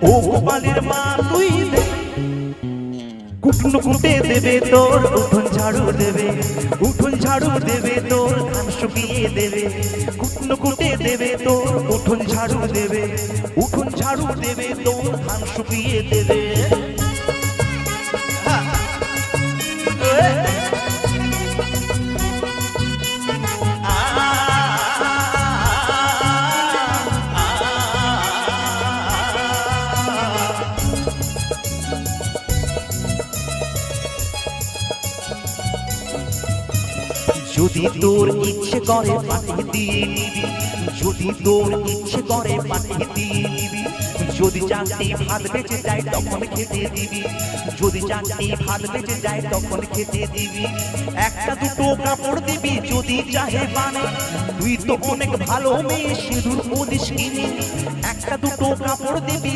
ও গোপালের মা তুই কুটনো কুটে দেবে তোর উঠোন ঝাড়ু দেবে, উঠোন ঝাড়ু দেবে তোর ধান শুকিয়ে দেবে, কুটনো কুটে দেবে তোর উঠোন ঝাড়ু দেবে, উঠোন ঝাড়ু দেবে তোর ধান শুকিয়ে দেবে। যদি তোর ইচ্ছে করে পাঠিয়ে দিয়ে নিবি, যদি তোর ইচ্ছে করে পাঠিয়ে দিয়ে নিবি, যদি চারটি ভাত বেঁচে যায় তখন খেতে দিবি, যদি চারটি ভাত বেঁচে যায় তখন খেতে দিবি। একটা দুটো কাপড় দিবি যদি চাহে বানে, তুই তো অনেক ভালো মেয়ে সিঁদুর পদিস কিনে, একটা দুটো কাপড় দিবি